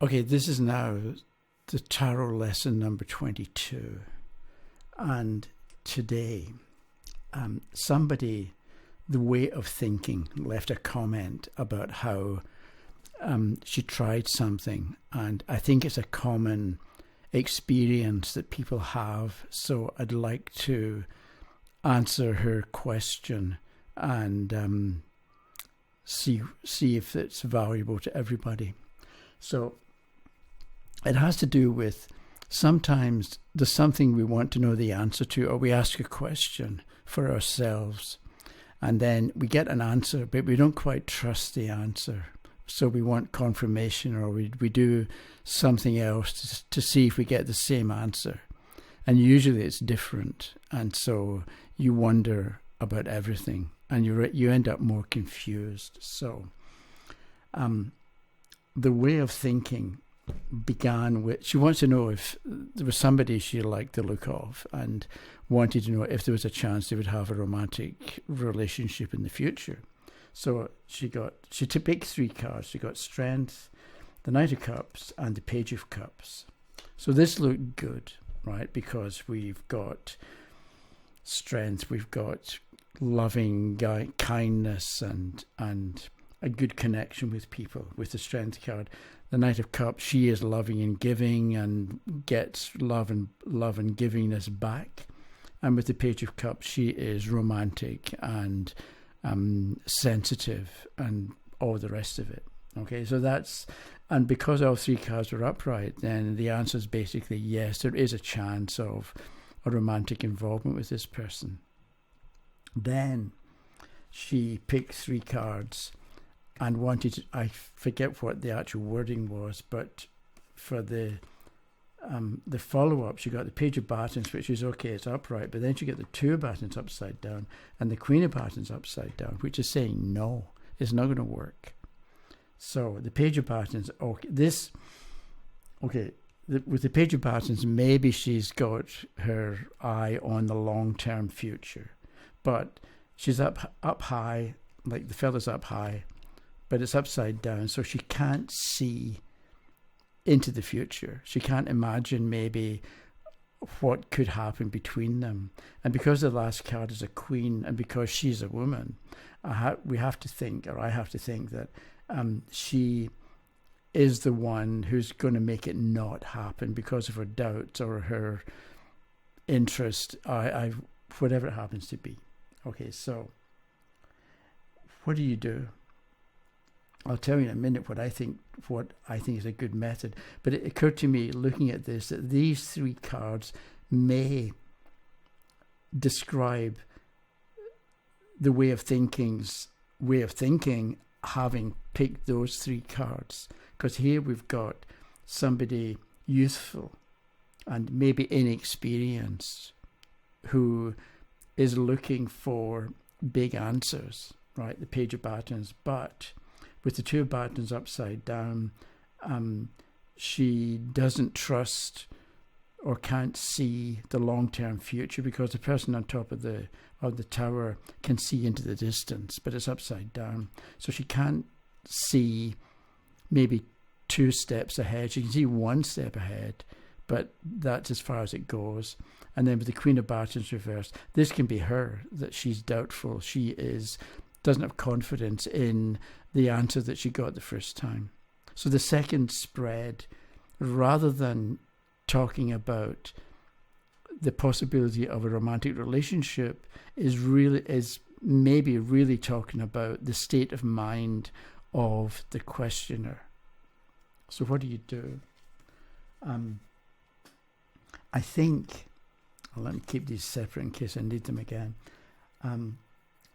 Okay, this is now the tarot lesson number 22. And today, somebody, the way of thinking, left a comment about how she tried something. And I think it's a common experience that people have. So I'd like to answer her question and see if it's valuable to everybody. So it has to do with sometimes there's something we want to know the answer to, or we ask a question for ourselves, and then we get an answer, but we don't quite trust the answer. So we want confirmation, or we do something else to see if we get the same answer. And usually it's different. And so you wonder about everything, and you end up more confused. So the way of thinking began with, she wants to know if there was somebody she liked the look of and wanted to know if there was a chance they would have a romantic relationship in the future. So she picked 3 cards. She got Strength, the Knight of Cups, and the Page of Cups. So this looked good, right? Because we've got strength, we've got loving kindness and a good connection with people with the Strength card. The Knight of Cups, she is loving and giving and gets love and givingness back. And with the Page of Cups, she is romantic and sensitive and all the rest of it. Okay, so and because all 3 cards were upright, then the answer is basically yes, there is a chance of a romantic involvement with this person. Then she picked 3 cards and wanted to, I forget what the actual wording was, but for the follow-up, she got the Page of Batons, which is okay, it's upright, but then she got the 2 of Batons upside down and the Queen of Batons upside down, which is saying no, it's not going to work. So the Page of Batons, with the Page of Batons, maybe she's got her eye on the long-term future, but she's up high, like the feather's up high, but it's upside down, so she can't see into the future. She can't imagine maybe what could happen between them. And because the last card is a queen, and because she's a woman, I have to think that she is the one who's going to make it not happen because of her doubts or her interest, whatever it happens to be. Okay, so what do you do? I'll tell you in a minute what I think is a good method. But it occurred to me, looking at this, that these 3 cards may describe the way of thinking, having picked those 3 cards. Because here we've got somebody youthful and maybe inexperienced who is looking for big answers, right? The Page of Batons, but with the 2 of Batons upside down, she doesn't trust or can't see the long-term future because the person on top of the tower can see into the distance, but it's upside down. So she can't see maybe 2 steps ahead. She can see 1 step ahead, but that's as far as it goes. And then with the Queen of Batons reversed, this can be her, that she's doubtful. She doesn't have confidence in the answer that she got the first time. So the second spread, rather than talking about the possibility of a romantic relationship, is maybe really talking about the state of mind of the questioner. So what do you do? I think, let me keep these separate in case I need them again.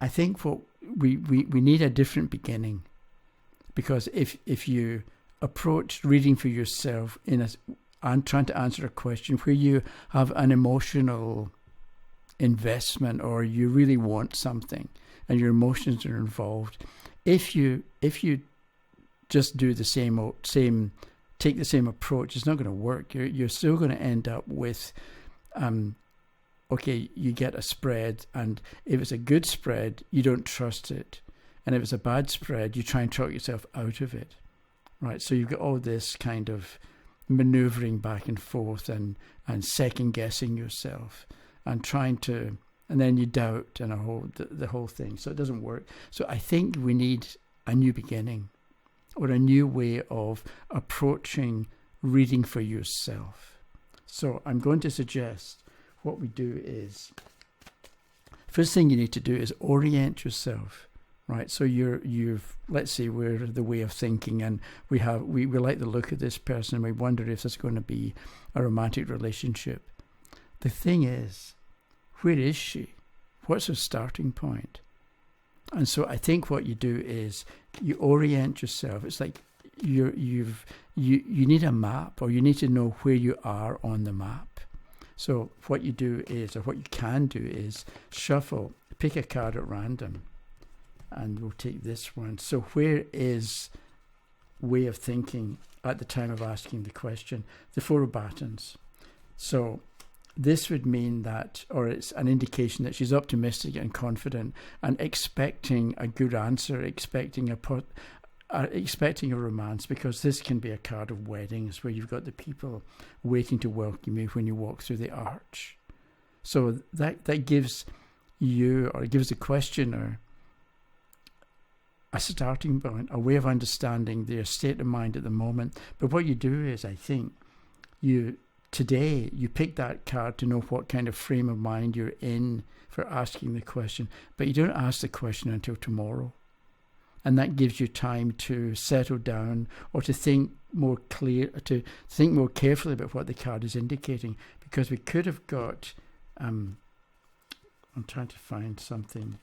I think what we need a different beginning, because if you approach reading for yourself and trying to answer a question where you have an emotional investment or you really want something and your emotions are involved, if you just do the same take the same approach, it's not going to work. You're still going to end up with okay, you get a spread, and if it's a good spread, you don't trust it. And if it's a bad spread, you try and talk yourself out of it. right? So you've got all this kind of maneuvering back and forth and second guessing yourself and trying to, and then you doubt and the whole thing. So it doesn't work. So I think we need a new beginning or a new way of approaching reading for yourself. So I'm going to suggest what we do is, first thing you need to do is orient yourself. Right, so you've let's say we're the way of thinking, and we like the look of this person, and we wonder if there's going to be a romantic relationship. The thing is, where is she? What's her starting point? And so I think what you do is you orient yourself. It's like you need a map, or you need to know where you are on the map. So what you do is, or what you can do is shuffle, pick a card at random. And we'll take this one. So where is way of thinking at the time of asking the question? The Four of Batons. So this would mean that, or it's an indication that she's optimistic and confident and expecting a good answer, expecting a romance, because this can be a card of weddings where you've got the people waiting to welcome you when you walk through the arch. So that gives you, or it gives the questioner, a starting point, a way of understanding their state of mind at the moment. But what you do is, I think, today you pick that card to know what kind of frame of mind you're in for asking the question, but you don't ask the question until tomorrow. And that gives you time to settle down, or to think more carefully about what the card is indicating, because we could have got, I'm trying to find something,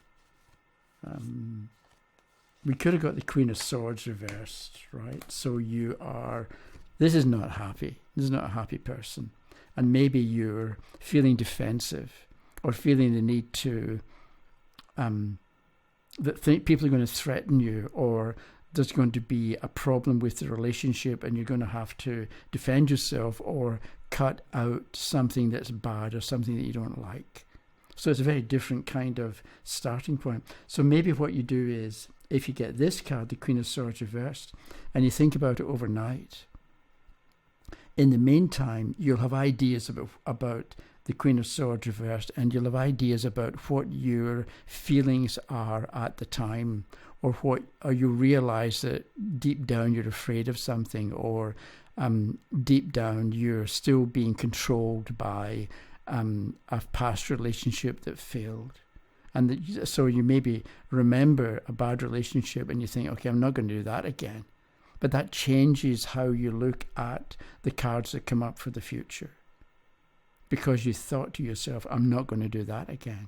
we could have got the Queen of Swords reversed, right? So this is not happy. This is not a happy person. And maybe you're feeling defensive, or feeling the need to, people are going to threaten you, or there's going to be a problem with the relationship and you're going to have to defend yourself or cut out something that's bad or something that you don't like. So it's a very different kind of starting point. So maybe what you do is, if you get this card, the Queen of Swords reversed, and you think about it overnight, in the meantime, you'll have ideas about the Queen of Swords reversed, and you'll have ideas about what your feelings are at the time, or you realize that deep down you're afraid of something, or deep down you're still being controlled by a past relationship that failed. And so you maybe remember a bad relationship and you think, okay, I'm not going to do that again. But that changes how you look at the cards that come up for the future, because you thought to yourself, I'm not going to do that again.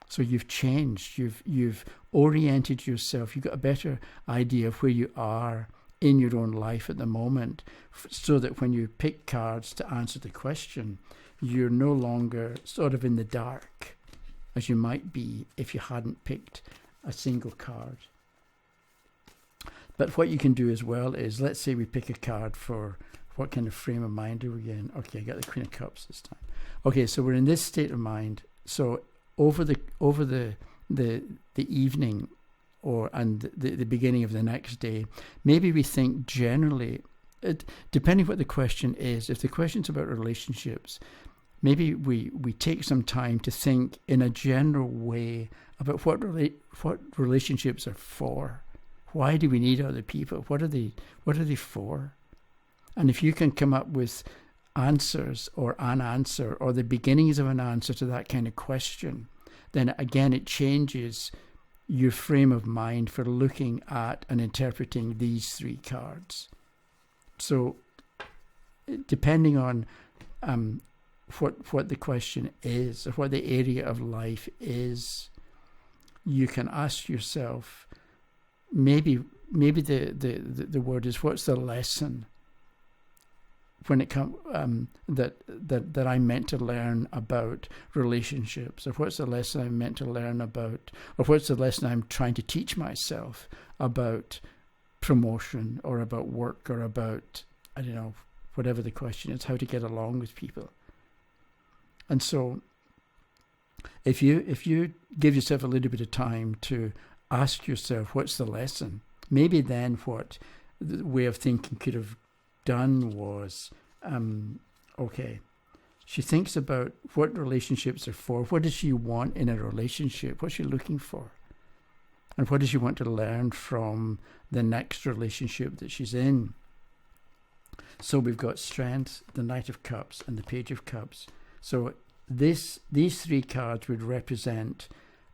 So you've changed, you've oriented yourself, you've got a better idea of where you are in your own life at the moment, so that when you pick cards to answer the question, you're no longer sort of in the dark, as you might be if you hadn't picked a single card. But what you can do as well is, let's say we pick a card for what kind of frame of mind are we in? Okay, I got the Queen of Cups this time. Okay, so we're in this state of mind. So over the evening and the beginning of the next day, maybe we think generally, depending what the question is. If the question's about relationships, maybe we take some time to think in a general way about what relationships are for. Why do we need other people? What are they for? And if you can come up with answers, or an answer, or the beginnings of an answer to that kind of question, then again it changes your frame of mind for looking at and interpreting these three cards. So depending on what the question is, or what the area of life is, you can ask yourself, maybe the word is, what's the lesson when it comes that I'm meant to learn about relationships, or what's the lesson I'm meant to learn about, or what's the lesson I'm trying to teach myself about promotion, or about work, or about, I don't know, whatever the question is, how to get along with people. And so if you give yourself a little bit of time to ask yourself, what's the lesson? Maybe then what the way of thinking could have done was, okay, she thinks about what relationships are for. What does she want in a relationship? What's she looking for? And what does she want to learn from the next relationship that she's in? So we've got Strength, the Knight of Cups, and the Page of Cups. So these three cards would represent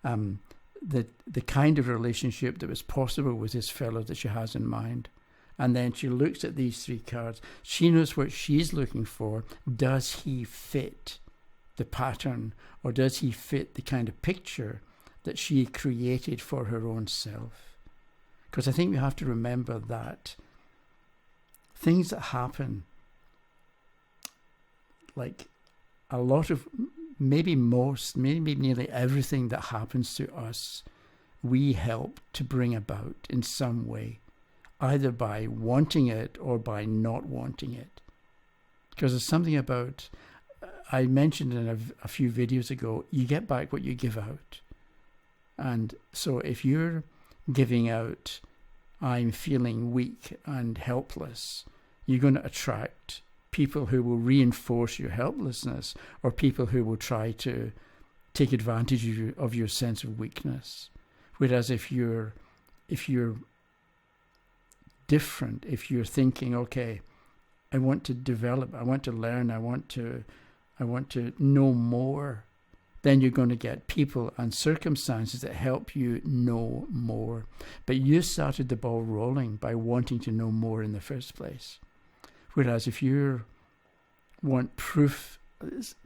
the kind of relationship that was possible with this fellow that she has in mind. And then she looks at these three cards. She knows what she's looking for. Does he fit the pattern, or does he fit the kind of picture that she created for her own self? Because I think we have to remember that things that happen, like a lot of, maybe nearly everything that happens to us, we help to bring about in some way, either by wanting it or by not wanting it. Because there's something about, I mentioned in a few videos ago, you get back what you give out. And so if you're giving out, I'm feeling weak and helpless, you're going to attract people who will reinforce your helplessness, or people who will try to take advantage of your sense of weakness. Whereas if you're different, if you're thinking, okay, I want to develop, I want to learn, I want to know more, then you're going to get people and circumstances that help you know more. But you started the ball rolling by wanting to know more in the first place. Whereas if you want proof,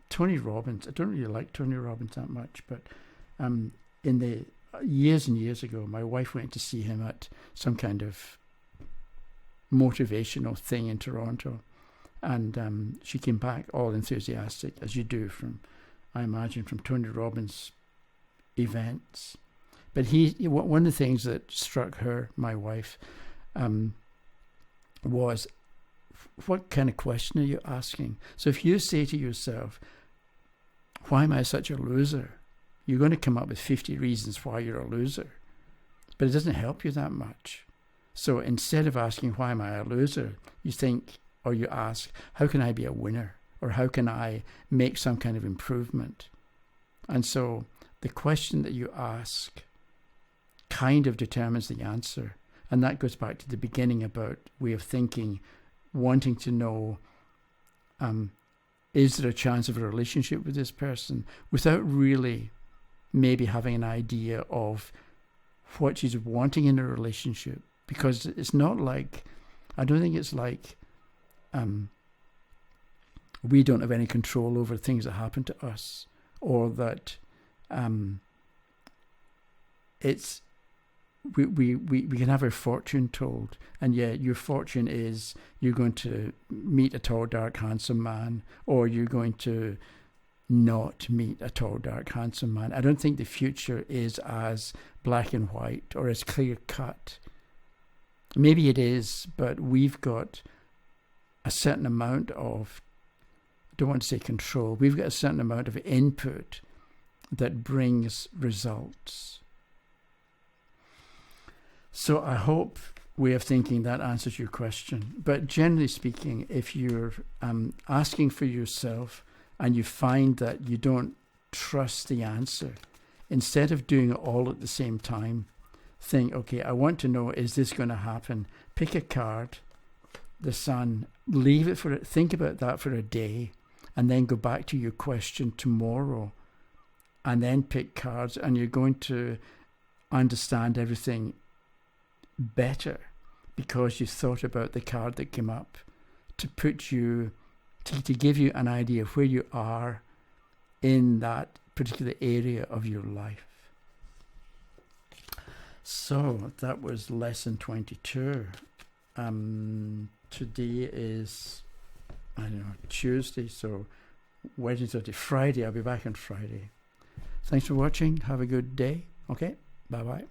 Tony Robbins, I don't really like Tony Robbins that much, but in the years and years ago, my wife went to see him at some kind of motivational thing in Toronto, and she came back all enthusiastic, as you do from, I imagine, from Tony Robbins events. But one of the things that struck her, my wife, was, what kind of question are you asking? So if you say to yourself, why am I such a loser? You're going to come up with 50 reasons why you're a loser. But it doesn't help you that much. So instead of asking, why am I a loser? You think, or you ask, how can I be a winner? Or how can I make some kind of improvement? And so the question that you ask kind of determines the answer. And that goes back to the beginning about way of thinking, wanting to know, is there a chance of a relationship with this person, without really maybe having an idea of what she's wanting in a relationship. Because it's not like, I don't think it's like we don't have any control over things that happen to us, or that it's we can have our fortune told, and yet your fortune is you're going to meet a tall, dark, handsome man, or you're going to not meet a tall, dark, handsome man. I don't think the future is as black and white or as clear cut. Maybe it is, but we've got a certain amount of, I don't want to say control, we've got a certain amount of input that brings results. So I hope way of thinking that answers your question. But generally speaking, if you're asking for yourself and you find that you don't trust the answer, instead of doing it all at the same time, think, okay, I want to know, is this going to happen? Pick a card, the Sun, leave it for it, think about that for a day, and then go back to your question tomorrow, and then pick cards, and you're going to understand everything better because you thought about the card that came up to put you, to give you an idea of where you are in that particular area of your life. So that was lesson 22. Today is, I don't know, Tuesday, so Wednesday to Friday. I'll be back on Friday. Thanks for watching. Have a good day. Okay, bye-bye.